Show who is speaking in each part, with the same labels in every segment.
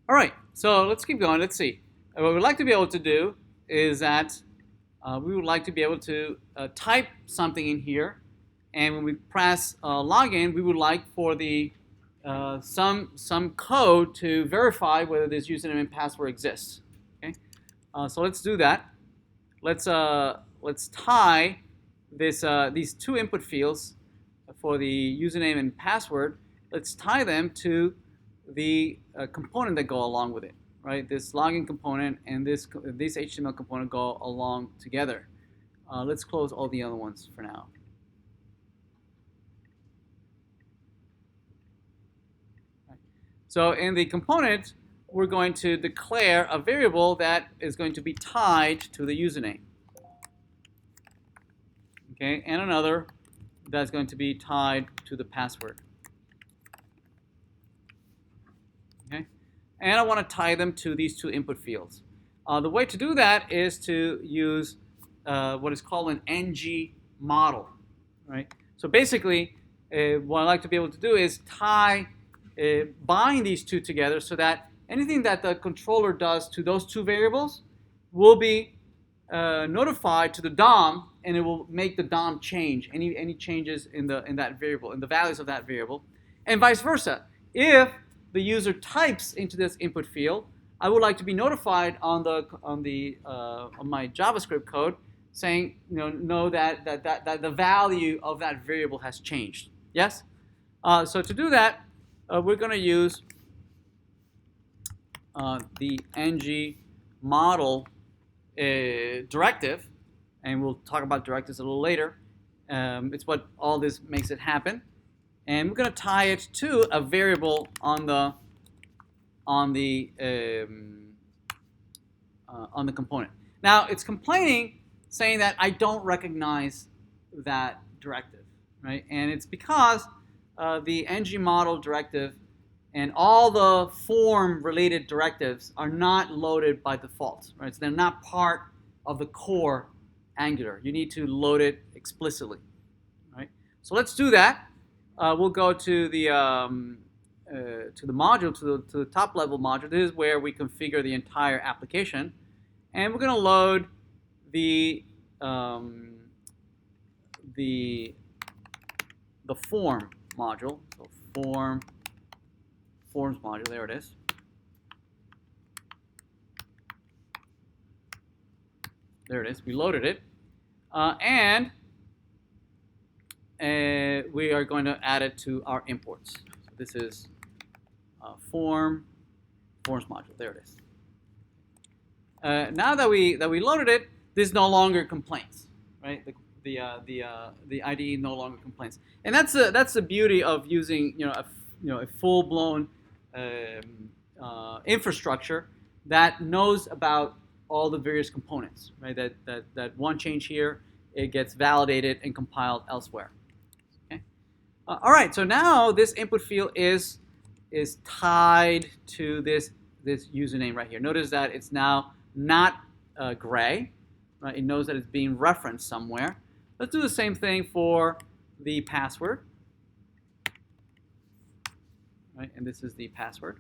Speaker 1: All right, so let's keep going. Let's see. What we'd like to be able to do is that we would like to be able to type something in here, and when we press login, we would like for the some code to verify whether this username and password exists. Okay, so let's do that. Let's tie these two input fields for the username and password. Let's tie them to the component that go along with it, right? This login component and this HTML component go along together. Let's close all the other ones for now. Right. So in the component, we're going to declare a variable that is going to be tied to the username. Okay, and another that's going to be tied to the password. Okay, and I want to tie them to these two input fields. The way to do that is to use what is called an ng model, right? So basically, what I like to be able to do is bind these two together so that anything that the controller does to those two variables will be notified to the DOM, and it will make the DOM change any changes in that variable, in the values of that variable, and vice versa. If the user types into this input field, I would like to be notified on my JavaScript code saying, know that the value of that variable has changed. Yes. So to do that, we're going to use the ng model directive, and we'll talk about directives a little later. It's what all this makes it happen, and we're going to tie it to a variable on the component. Now it's complaining, saying that I don't recognize that directive, right? And it's because the ng model directive and all the form-related directives are not loaded by default, right? So they're not part of the core Angular. You need to load it explicitly, right? So let's do that. We'll go to the module, to the top level module. This is where we configure the entire application, and we're going to load the form module. So forms module. There it is. There it is. We loaded it, and we are going to add it to our imports. So this is forms module. There it is. Now that we loaded it, this no longer complains, right? The IDE no longer complains, and that's the beauty of using a full-blown infrastructure that knows about all the various components, right? That one change here, it gets validated and compiled elsewhere. Okay. All right. So now this input field is tied to this username right here. Notice that it's now not gray, right? It knows that it's being referenced somewhere. Let's do the same thing for the password, right? And this is the password,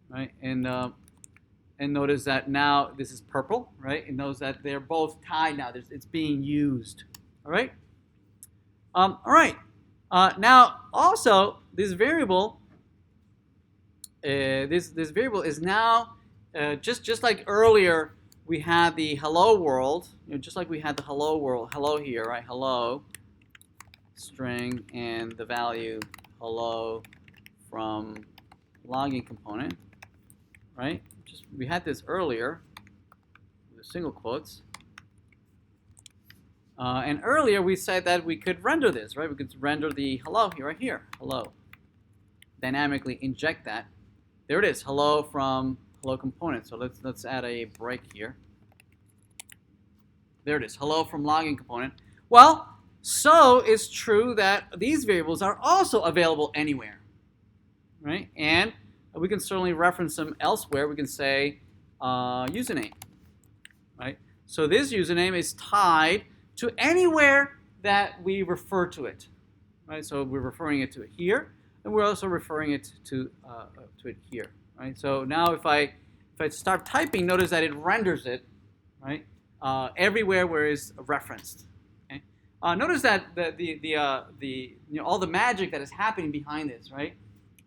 Speaker 1: right? And notice that now this is purple, right? It knows that they're both tied now. It's being used, all right? All right. Now also this variable, this variable is now just like earlier we had the hello world, just like we had the hello world, hello here, right? Hello string and the value hello from login component, right? We had this earlier with single quotes. And earlier we said that we could render this, right? We could render the hello here, right here, hello. Dynamically inject that. There it is, hello from hello component. So let's add a break here. There it is, hello from login component. Well, so it's true that these variables are also available anywhere, right? And we can certainly reference them elsewhere. We can say username, right? So this username is tied to anywhere that we refer to it, right? So we're referring it to it here. then we're also referring it to it here, right? So now if I start typing, notice that it renders it, right, everywhere where it's referenced. Okay? Notice that all the magic that is happening behind this, right?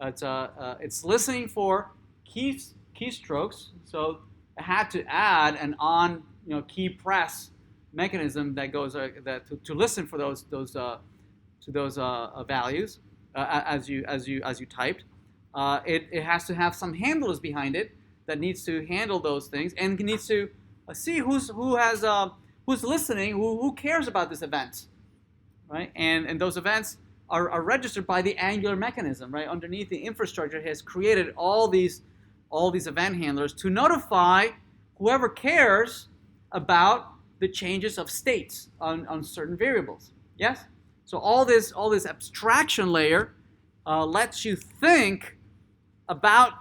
Speaker 1: It's listening for keystrokes, so it had to add an on key press mechanism that goes to listen for those values as you typed. It has to have some handlers behind it that needs to handle those things and needs to see who's listening, who cares about this event, right? And those events are registered by the Angular mechanism, right? Underneath the infrastructure has created all these event handlers to notify whoever cares about the changes of states on certain variables. Yes? So all this abstraction layer lets you think about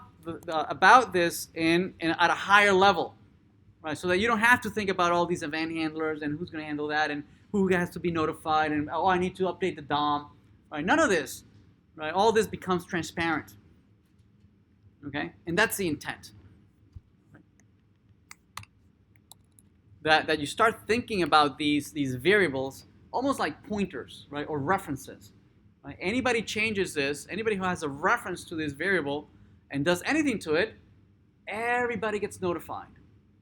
Speaker 1: this at a higher level, right? So that you don't have to think about all these event handlers and who's going to handle that and who has to be notified and I need to update the DOM, right? None of this, right? All this becomes transparent, okay? And that's the intent, right? That you start thinking about these variables almost like pointers, right, or references. Right? Anybody changes this, anybody who has a reference to this variable and does anything to it, everybody gets notified.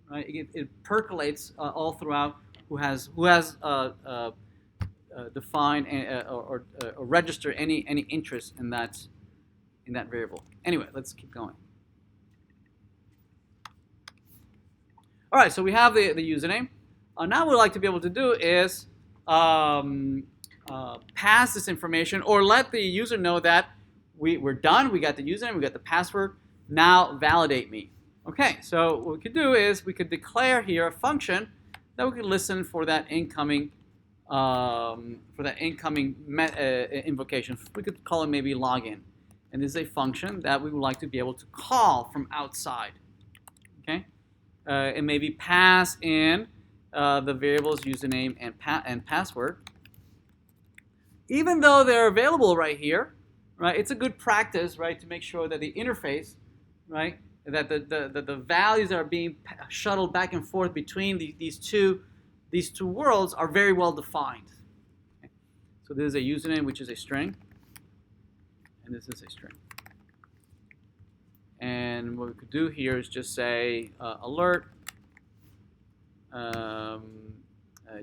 Speaker 1: Right? It percolates all throughout who has defined or registered any interest in that variable. Anyway, let's keep going. All right, so we have the username. Now what we'd like to be able to do is pass this information or let the user know that we're done, we got the username, we got the password, now validate me. Okay, so what we could do is we could declare here a function that we could listen for that incoming invocation. We could call it maybe login. And this is a function that we would like to be able to call from outside. Okay, and maybe pass in the variables username and password. Even though they're available right here, right? It's a good practice, right, to make sure that the interface, right, that the values that are being shuttled back and forth between these two worlds are very well defined. Okay. So this is a username, which is a string, and this is a string. And what we could do here is just say alert,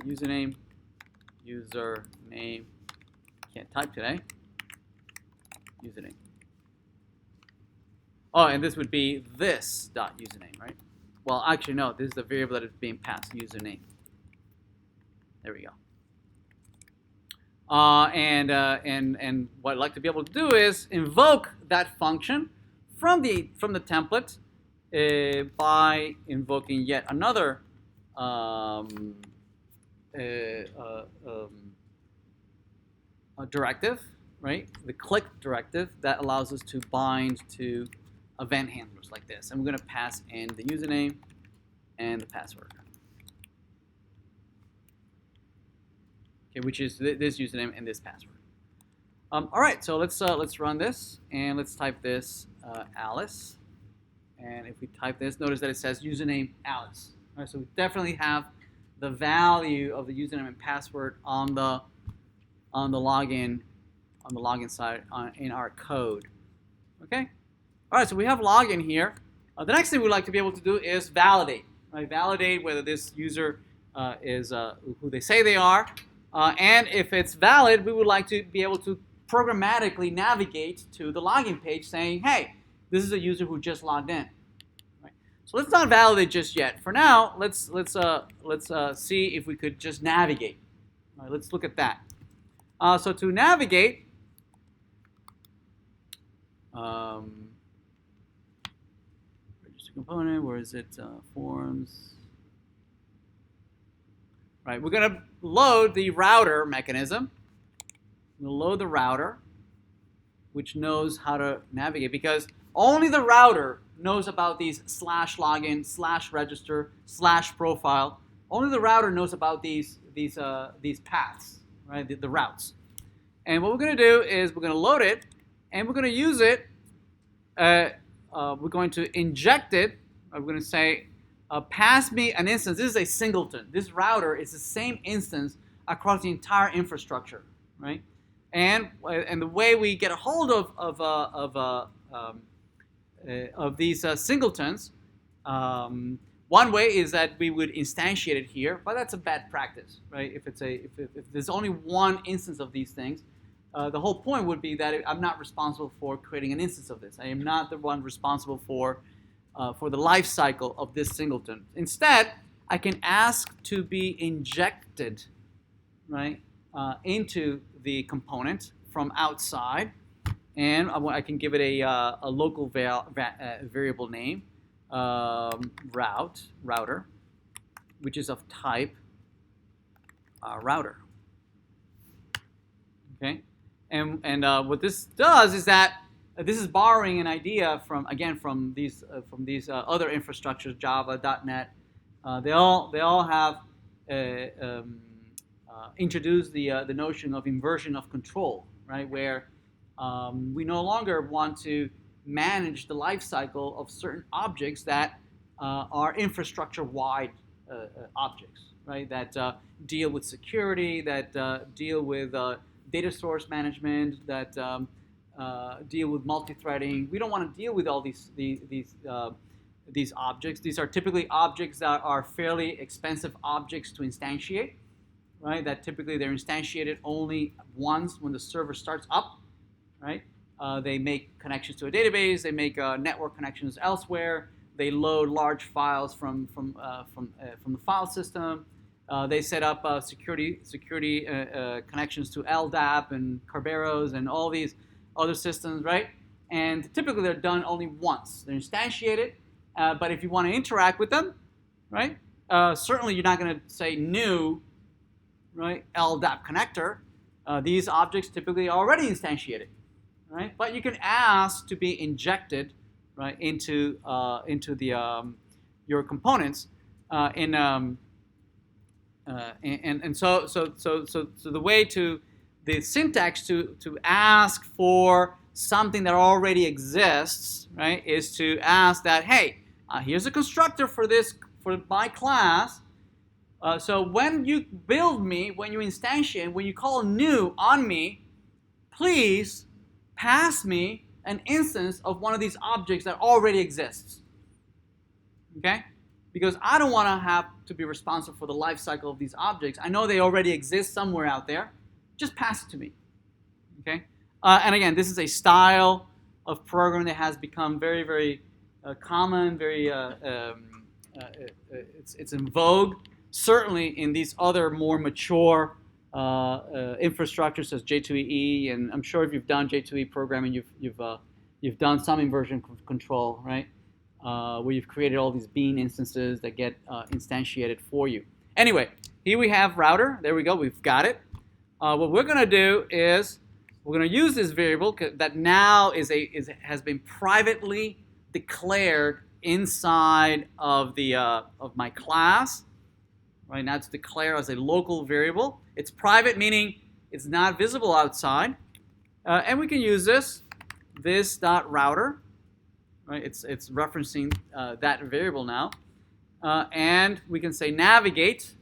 Speaker 1: username, can't type today, username. Oh, and this would be this dot username, right? Well, actually, no, this is the variable that is being passed, username. There we go. And what I'd like to be able to do is invoke that function from the template by invoking yet another a directive, right? The click directive that allows us to bind to event handlers like this. And we're going to pass in the username and the password. Okay, which is this username and this password. All right, so let's run this and let's type this Alice. And if we type this, notice that it says username Alice. All right, so we definitely have the value of the username and password on the login side in our code. Okay. All right, so we have login here. The next thing we'd like to be able to do is validate. Right? Validate whether this user is who they say they are, and if it's valid, we would like to be able to programmatically navigate to the login page, saying, "Hey, this is a user who just logged in." Right? So let's not validate just yet. For now, let's see if we could just navigate. All right, let's look at that. So to navigate. Register component, where is it? Forms. Right, we're going to load the router mechanism. We'll load the router, which knows how to navigate, because only the router knows about these /login, /register, /profile. Only the router knows about these paths, right? The routes. And what we're going to do is we're going to load it. and we're going to use it. We're going to inject it. We're going to say, pass me an instance. This is a singleton. This router is the same instance across the entire infrastructure, right? And the way we get a hold of these singletons, one way is that we would instantiate it here, but that's a bad practice, right? If there's only one instance of these things, the whole point would be that I'm not responsible for creating an instance of this. I am not the one responsible for the life cycle of this singleton. Instead, I can ask to be injected, right, into the component from outside, and I can give it a local variable name, router, which is of type router. Okay, and what this does is that this is borrowing an idea from these other infrastructures, Java, .NET. They all have introduced the notion of inversion of control, right? Where we no longer want to manage the life cycle of certain objects that are infrastructure-wide objects, right? That deal with security, that deal with data source management, that deal with multi-threading. We don't want to deal with all these objects. These are typically objects that are fairly expensive objects to instantiate, right? That typically they're instantiated only once when the server starts up, right? They make connections to a database. They make network connections elsewhere. They load large files from the file system. They set up security connections to LDAP and Kerberos and all these other systems, right? And typically they're done only once. They're instantiated, but if you want to interact with them, right? Certainly you're not going to say new, right? LDAP connector. These objects typically are already instantiated, right? But you can ask to be injected, right, into your components, so the way to the syntax to ask for something that already exists, right, is to ask that, hey, here's a constructor for my class. So when you build me, when you instantiate, when you call new on me, please pass me an instance of one of these objects that already exists. Okay? Because I don't want to have to be responsible for the life cycle of these objects. I know they already exist somewhere out there. Just pass it to me. Okay? And again, this is a style of programming that has become very, very common. It's in vogue. Certainly in these other more mature infrastructures as J2EE, and I'm sure if you've done J2EE programming, you've done some inversion control, right? Where you've created all these bean instances that get instantiated for you. Anyway, here we have router. There we go. We've got it. What we're going to do is we're going to use this variable that now has been privately declared inside of my class. Right now, it's declared as a local variable. It's private, meaning it's not visible outside, and we can use this dot router. Right, it's referencing that variable now, and we can say navigate,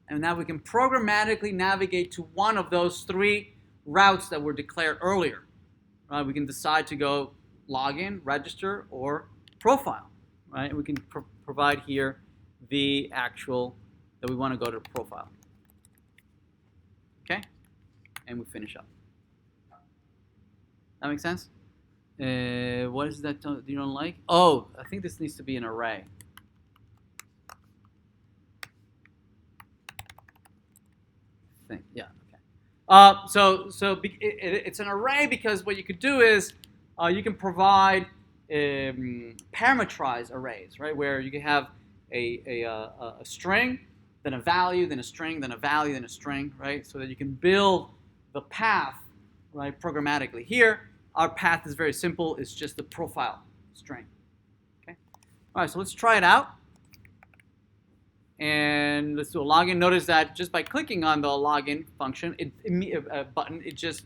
Speaker 1: and now we can programmatically navigate to one of those three routes that were declared earlier. Right, we can decide to go login, register, or profile. Right, and we can provide here the actual that we want to go to profile. Okay, and we finish up. That makes sense? What is that you don't like? Oh, I think this needs to be an array. Yeah, okay. It's an array because what you could do is you can provide parameterized arrays, right? Where you can have a string, then a value, then a string, then a value, then a string, right? So that you can build the path, right, programmatically. Here, our path is very simple. It's just the profile string. Okay. All right. So let's try it out, and let's do a login. Notice that just by clicking on the login function, button, it just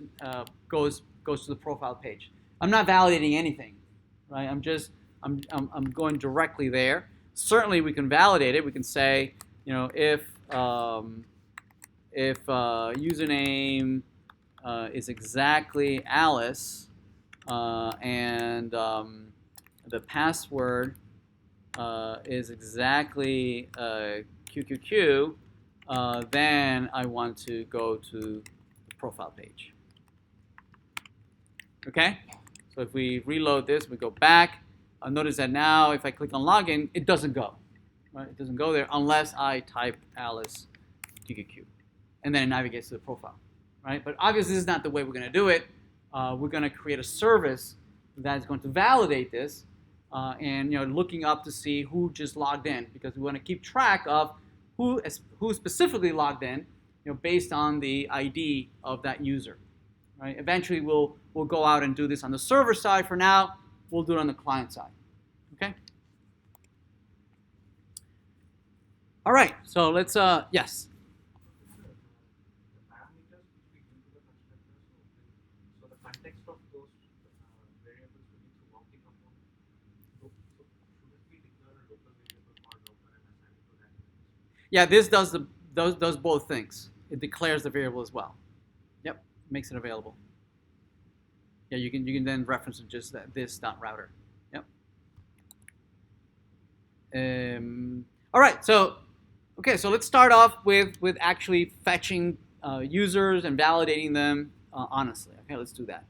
Speaker 1: goes goes to the profile page. I'm not validating anything, right? I'm going directly there. Certainly, we can validate it. We can say, if username is exactly Alice and the password is exactly QQQ, then I want to go to the profile page. Okay? So if we reload this, we go back. Notice that now if I click on login, it doesn't go. Right? It doesn't go there unless I type Alice QQQ. And then it navigates to the profile. Right? But obviously this is not the way we're going to do it. We're going to create a service that's going to validate this and looking up to see who just logged in, because we want to keep track of who specifically logged in, based on the ID of that user. Right? Eventually we'll go out and do this on the server side. For now, we'll do it on the client side. Okay? All right. So let's yes. Yeah, this does both things. It declares the variable as well. Yep, makes it available. Yeah, you can then reference it just this .router. Yep. All right, so let's start off with actually fetching users and validating them honestly. Okay, let's do that.